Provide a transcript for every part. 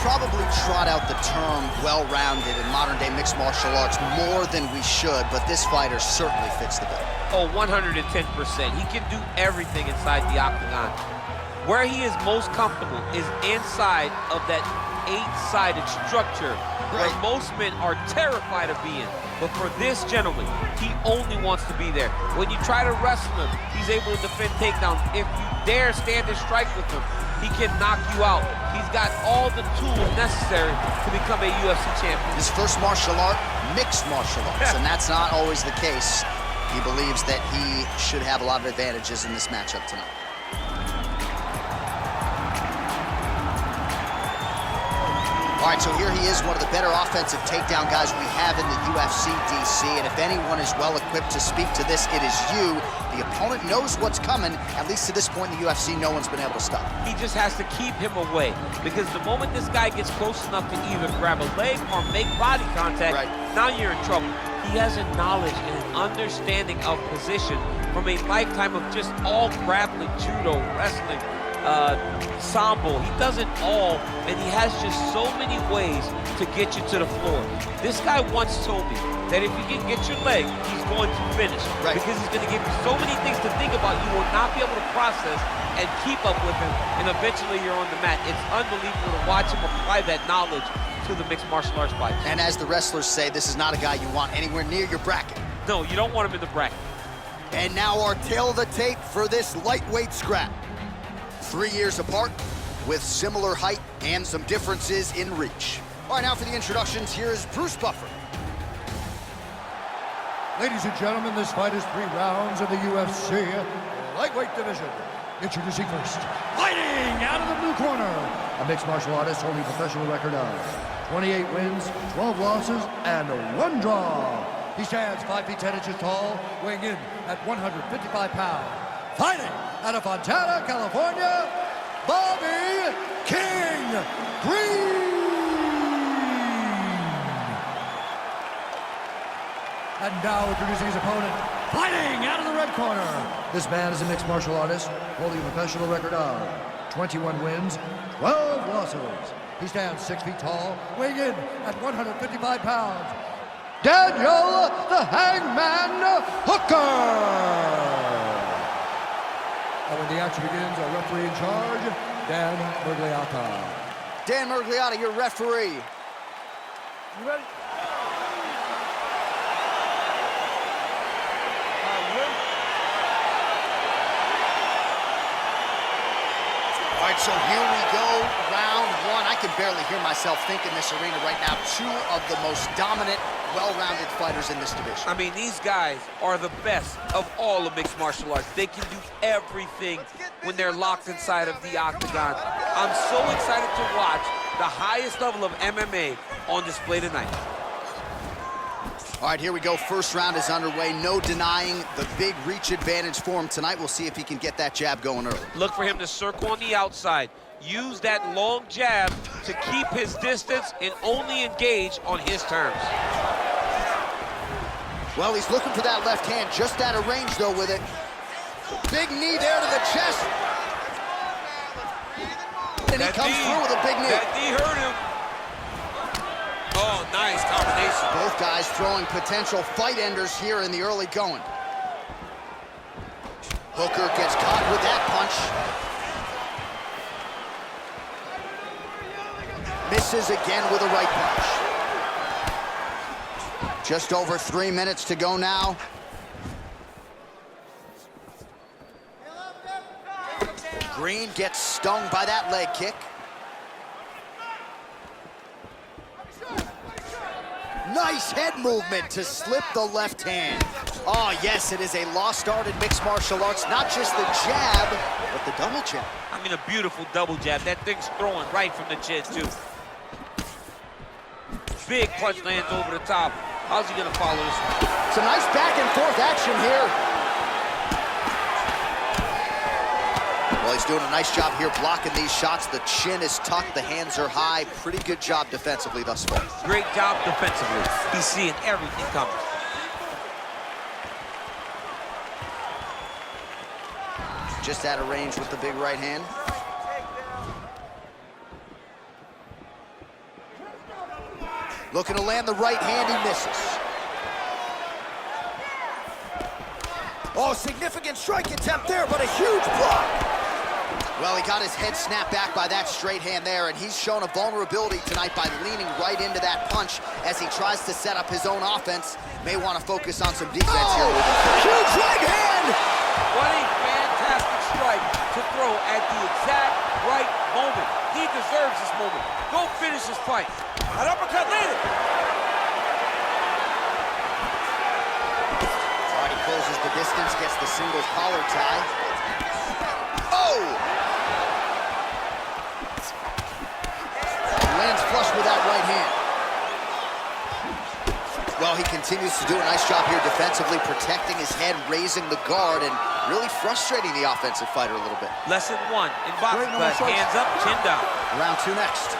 probably trot out the term well-rounded in modern-day mixed martial arts more than we should, but this fighter certainly fits the bill. Oh, 110%. He can do everything inside the octagon. Where he is most comfortable is inside of that 8-sided structure where most men are terrified of being. But for this gentleman, he only wants to be there. When you try to wrestle him, he's able to defend takedowns. If you dare stand and strike with him, he can knock you out. He's got all the tools necessary to become a UFC champion. His first martial art, mixed martial arts, and that's not always the case. He believes that he should have a lot of advantages in this matchup tonight. All right, so here he is, one of the better offensive takedown guys we have in the UFC, DC, and if anyone is well-equipped to speak to this, it is you. The opponent knows what's coming. At least to this point in the UFC, no one's been able to stop him. He just has to keep him away, because the moment this guy gets close enough to either grab a leg or make body contact, now you're in trouble. He has a knowledge and an understanding of position from a lifetime of just all grappling, judo, wrestling, sambo. He does it all, and he has just so many ways to get you to the floor. This guy once told me that if you can get your leg, he's going to finish. Because he's going to give you so many things to think about, you will not be able to process and keep up with him, and eventually you're on the mat. It's unbelievable to watch him apply that knowledge to the mixed martial arts fight. And as the wrestlers say, this is not a guy you want anywhere near your bracket. No, you don't want him in the bracket. And now our tail of the tape for this lightweight scrap. 3 years apart, with similar height and some differences in reach. All right, now for the introductions, here's Bruce Buffer. Ladies and gentlemen, this fight is 3 rounds in the UFC lightweight division. Introducing first, fighting out of the blue corner, a mixed martial artist holding a professional record of 28 wins, 12 losses, and 1 draw. He stands 5 feet 10 inches tall, weighing in at 155 pounds. Fighting out of Fontana, California, Bobby King Green. And now introducing his opponent, fighting out of the red corner. This man is a mixed martial artist holding a professional record of 21 wins, 12 losses. He stands 6 feet tall, weighing in at 155 pounds. Daniel the Hangman Hooker. And when the action begins, our referee in charge, Dan Mergliata. Dan Mergliata, your referee. You ready? All right, so here we go, round 1. I can barely hear myself think in this arena right now. 2 of the most dominant, well-rounded fighters in this division. I mean, these guys are the best of all of mixed martial arts. They can do everything when they're locked inside of the octagon. I'm so excited to watch the highest level of MMA on display tonight. All right, here we go. First round is underway. No denying the big reach advantage for him tonight. We'll see if he can get that jab going early. Look for him to circle on the outside. Use that long jab to keep his distance and only engage on his terms. Well, he's looking for that left hand, just out of range, though, with it. Big knee there to the chest. And he comes through with a big knee. That knee hurt him. Oh, nice combination. Both guys throwing potential fight enders here in the early going. Hooker gets caught with that punch. Misses again with a right punch. Just over 3 minutes to go now. Green gets stung by that leg kick. Nice head movement to slip the left hand. Oh, yes, it is a lost art in mixed martial arts. Not just the jab, but the double jab. I mean, a beautiful double jab. That thing's throwing right from the chin, too. Big punch lands over the top. How's he gonna follow this one? Some nice back and forth action here. Well, he's doing a nice job here blocking these shots. The chin is tucked, the hands are high. Pretty good job defensively thus far. Great job defensively. He's seeing everything coming. Just out of range with the big right hand. Looking to land the right hand, he misses. Oh, significant strike attempt there, but a huge block. Well, he got his head snapped back by that straight hand there, and he's shown a vulnerability tonight by leaning right into that punch as he tries to set up his own offense. May want to focus on some defense here. Huge right hand! What a fantastic strike to throw at the exact right moment. He deserves this moment. Go finish this fight. An uppercut landed. All right, he closes the distance, gets the single collar tie. Oh! Lands flush with that right hand. Well, he continues to do a nice job here defensively, protecting his head, raising the guard, and really frustrating the offensive fighter a little bit. Lesson 1 in boxing, but hands up, chin down. Round 2 next.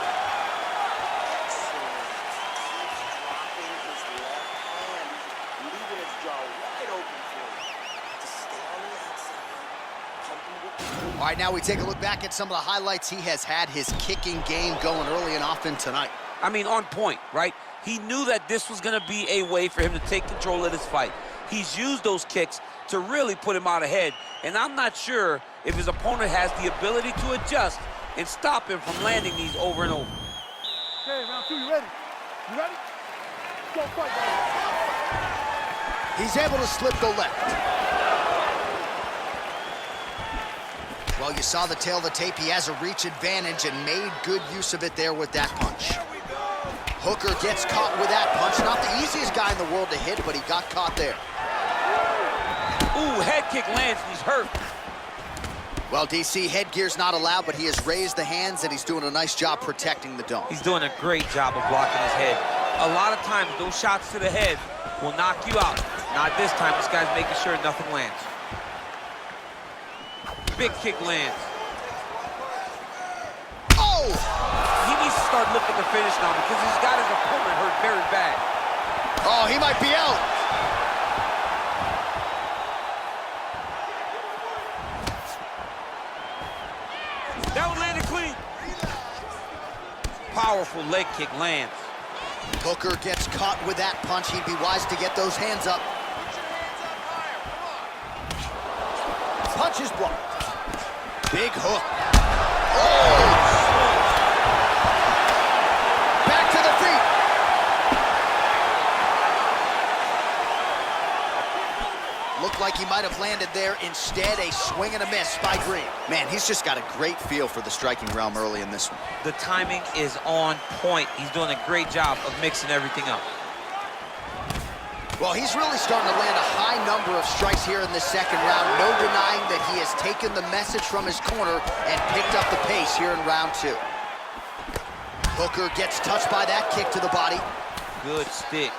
All right, now we take a look back at some of the highlights. He has had his kicking game going early and often tonight. I mean, on point, right? He knew that this was going to be a way for him to take control of this fight. He's used those kicks to really put him out ahead, and I'm not sure if his opponent has the ability to adjust and stop him from landing these over and over. Okay, round 2, you ready? You ready? Go fight, guys. He's able to slip the left. Well, you saw the tail of the tape. He has a reach advantage and made good use of it there with that punch. Hooker gets caught with that punch. Not the easiest guy in the world to hit, but he got caught there. Ooh, head kick lands and he's hurt. Well, DC, headgear's not allowed, but he has raised the hands and he's doing a nice job protecting the dome. He's doing a great job of blocking his head. A lot of times, those shots to the head will knock you out. Not this time. This guy's making sure nothing lands. Big kick lands. Oh! He needs to start looking to finish now because he's got his opponent hurt very bad. Oh, he might be out. That one landed clean. Powerful leg kick lands. Hooker gets caught with that punch. He'd be wise to get those hands up. Punch is blocked. Big hook. Oh! Back to the feet. Looked like he might have landed there. Instead, a swing and a miss by Green. Man, he's just got a great feel for the striking realm early in this one. The timing is on point. He's doing a great job of mixing everything up. Well, he's really starting to land a high number of strikes here in the second round. No denying that he has taken the message from his corner and picked up the pace here in round 2. Hooker gets touched by that kick to the body. Good stick.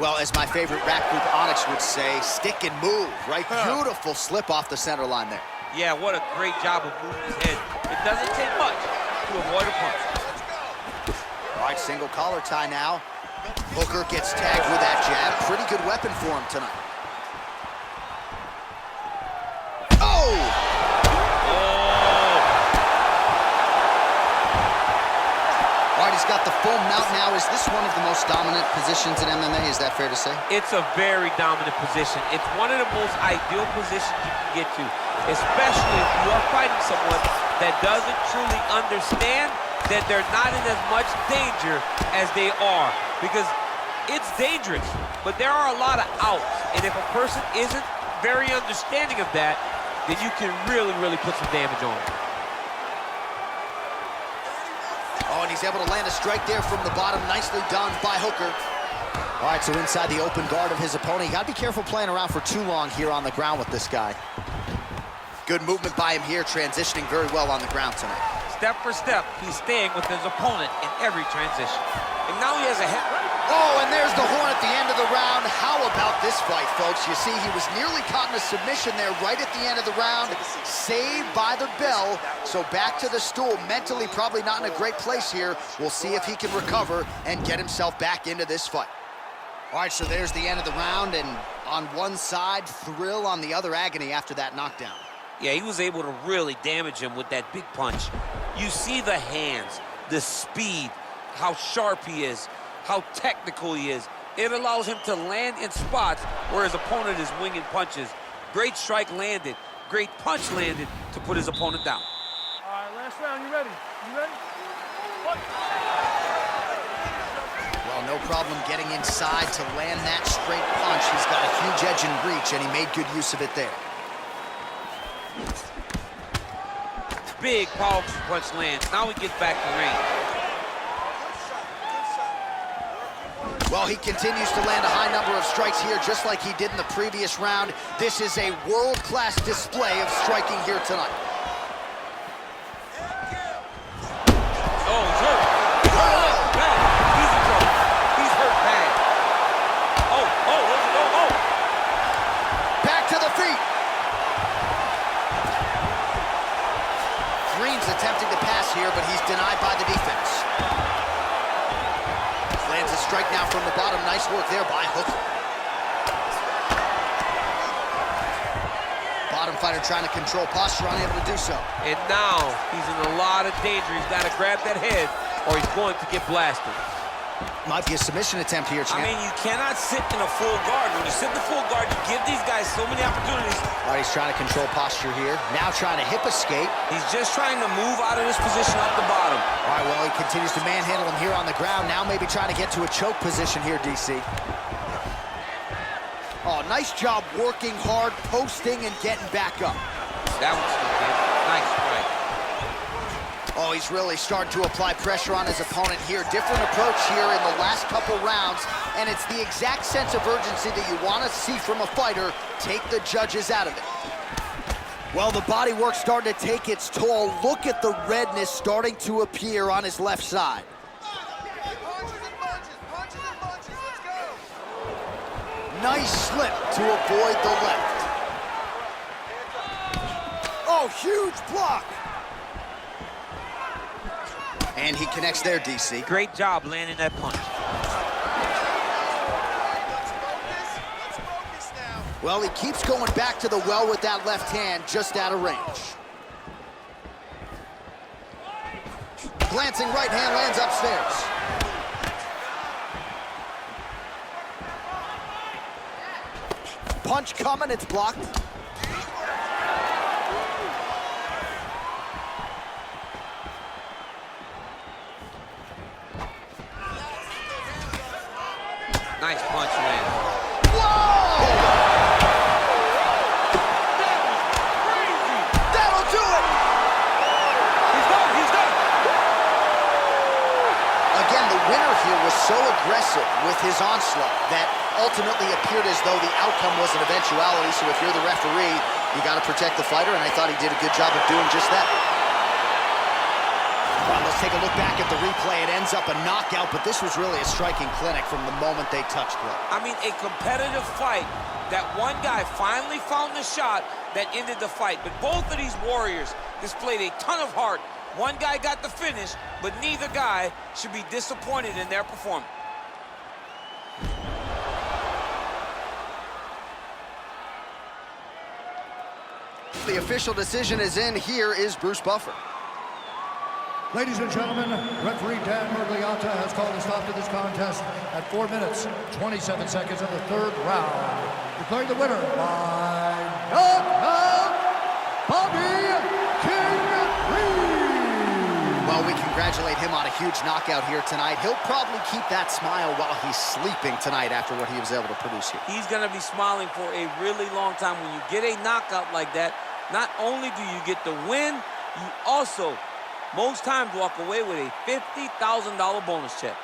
Well, as my favorite rap group Onyx would say, stick and move, right? Beautiful slip off the center line there. Yeah, what a great job of moving his head. It doesn't take much to avoid a punch. All right, single collar tie now. Hooker gets tagged with that jab. Pretty good weapon for him tonight. Oh! All right, he's got the full mount now. Is this one of the most dominant positions in MMA? Is that fair to say? It's a very dominant position. It's one of the most ideal positions you can get to, especially if you are fighting someone that doesn't truly understand that they're not in as much danger as they are. Because it's dangerous, but there are a lot of outs. And if a person isn't very understanding of that, then you can really, really put some damage on them. Oh, and he's able to land a strike there from the bottom. Nicely done by Hooker. All right, so inside the open guard of his opponent. You got to be careful playing around for too long here on the ground with this guy. Good movement by him here, transitioning very well on the ground tonight. Step for step, he's staying with his opponent in every transition. And now he has a head. Oh, and there's the horn at the end of the round. How about this fight, folks? You see, he was nearly caught in a submission there right at the end of the round. Saved by the bell. So back to the stool. Mentally probably not in a great place here. We'll see if he can recover and get himself back into this fight. All right, so there's the end of the round. And on one side, thrill, on the other, agony after that knockdown. Yeah, he was able to really damage him with that big punch. You see the hands, the speed, how sharp he is, how technical he is. It allows him to land in spots where his opponent is winging punches. Great strike landed, great punch landed to put his opponent down. All right, last round. You ready? You ready? What? Well, no problem getting inside to land that straight punch. He's got a huge edge in reach, and he made good use of it there. Big, powerful punch lands. Now he gets back to range. Well, he continues to land a high number of strikes here, just like he did in the previous round. This is a world-class display of striking here tonight. Oh, he's hurt. He's hurt bad. He's in trouble. He's hurt bad. Oh. Back to the feet. Green's attempting to pass here, but he's denied by the defense. Lands a strike now from the bottom. Nice work there by Hooker. Bottom fighter trying to control posture, unable to do so. And now he's in a lot of danger. He's got to grab that head or he's going to get blasted. Might be a submission attempt here, champ. I mean, you cannot sit in a full guard. When you sit in the full guard, you give these guys so many opportunities. All right, he's trying to control posture here. Now trying to hip escape. He's just trying to move out of this position off the bottom. All right, well, he continues to manhandle him here on the ground. Now maybe trying to get to a choke position here, DC. Oh, nice job working hard, posting, and getting back up. That was good. Nice strike. Oh, he's really starting to apply pressure on his opponent here. Different approach here in the last couple rounds, and it's the exact sense of urgency that you want to see from a fighter. Take the judges out of it. Well, the body work starting to take its toll. Look at the redness starting to appear on his left side. Nice slip to avoid the left. Oh, huge block. And he connects there, DC. Great job landing that punch. Well, he keeps going back to the well with that left hand, just out of range. Glancing right hand lands upstairs. Punch coming, it's blocked. Nice punch, man. Whoa! That'll do it! He's done. Again, the winner here was so aggressive with his onslaught that ultimately appeared as though the outcome was an eventuality. So if you're the referee, you got to protect the fighter, and I thought he did a good job of doing just that. Well, let's take a look back at the replay. It ends up a knockout, but this was really a striking clinic from the moment they touched blood. I mean, a competitive fight that one guy finally found the shot that ended the fight. But both of these warriors displayed a ton of heart. One guy got the finish, but neither guy should be disappointed in their performance. The official decision is in. Here is Bruce Buffer. Ladies and gentlemen, referee Dan Mergliata has called a stop to this contest at 4 minutes, 27 seconds of the third round. Declaring the winner by knockout, Bobby King Reed. Well, we congratulate him on a huge knockout here tonight. He'll probably keep that smile while he's sleeping tonight after what he was able to produce here. He's going to be smiling for a really long time. When you get a knockout like that, not only do you get the win, you also most times walk away with a $50,000 bonus check.